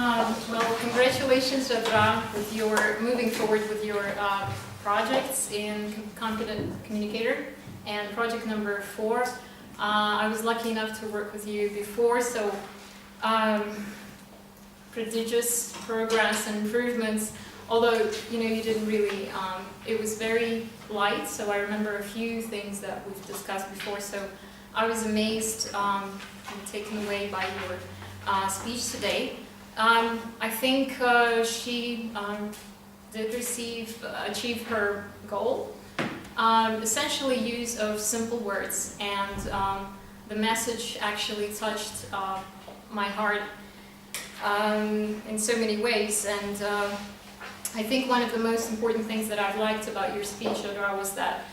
Well, congratulations, Jadra, with your moving forward with your projects in Confident Communicator and project number 4. I was lucky enough to work with you before, so prodigious progress and improvements. Although you didn't really. It was very light, so I remember a few things that we've discussed before. So I was amazed and taken away by your speech today. I think she did achieve her goal. Essentially use of simple words, and the message actually touched my heart in so many ways. And I think one of the most important things that I've liked about your speech, Odra, was that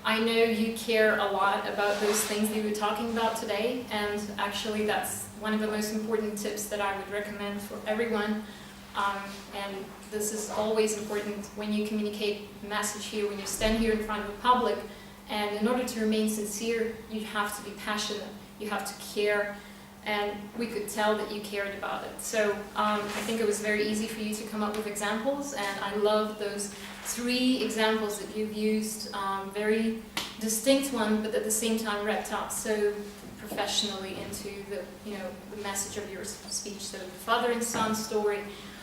I know you care a lot about those things that you were talking about today, and actually that's one of the most important tips that I would recommend for everyone. And this is always important when you communicate a message here, when you stand here in front of the public. And in order to remain sincere, you have to be passionate, you have to care, and we could tell that you cared about it. So I think it was very easy for you to come up with examples, and I love those 3 examples that you've used, very distinct one, but at the same time wrapped up so professionally into the message of your speech. So the father and son story,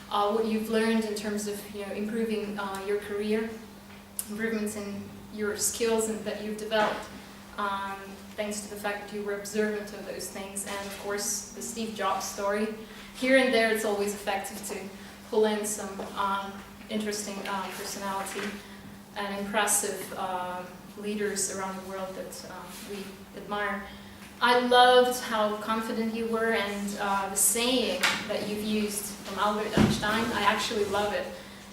what you've learned in terms of improving your career, improvements in your skills and that you've developed, thanks to the fact that you were observant of those things, and of course the Steve Jobs story. Here and there it's always effective to pull in some interesting personality and impressive leaders around the world that we admire. I loved how confident you were, and the saying that you've used from Albert Einstein, I actually love it.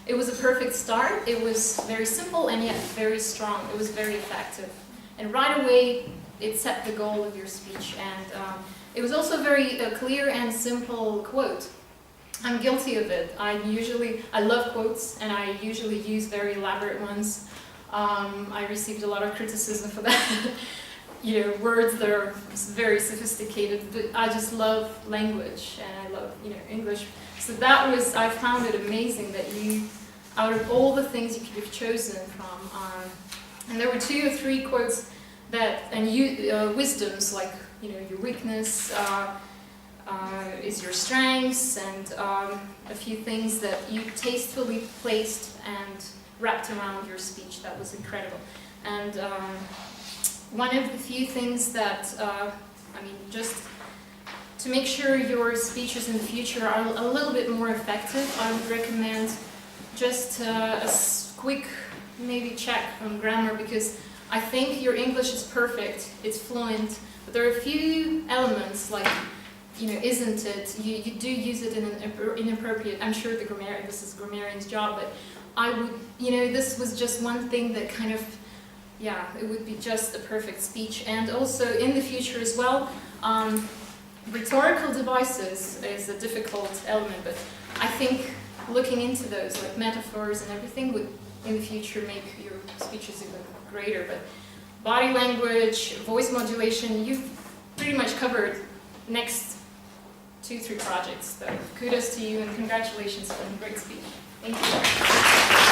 It was a perfect start. It was very simple and yet very strong. It was very effective. And right away, it set the goal of your speech. And it was also a very clear and simple quote. I'm guilty of it. I love quotes, and I usually use very elaborate ones. I received a lot of criticism for that. Words that are very sophisticated, but I just love language, and I love, English. So I found it amazing that you, out of all the things you could have chosen from, and there were 2 or 3 quotes that, and wisdoms like, your weakness is your strengths, and a few things that you tastefully placed and wrapped around your speech. That was incredible. And one of the few things that, just to make sure your speeches in the future are a little bit more effective, I would recommend just a quick maybe check on grammar, because I think your English is perfect, it's fluent, but there are a few elements like, isn't it? You do use it in an inappropriate, I'm sure this is grammarian's job, but I would, this was just one thing that kind of, it would be just a perfect speech. And also in the future as well, rhetorical devices is a difficult element, but I think looking into those, like metaphors and everything, would in the future make your speeches even greater. But body language, voice modulation, you've pretty much covered next 2-3 projects. So kudos to you and congratulations on a great speech. Thank you.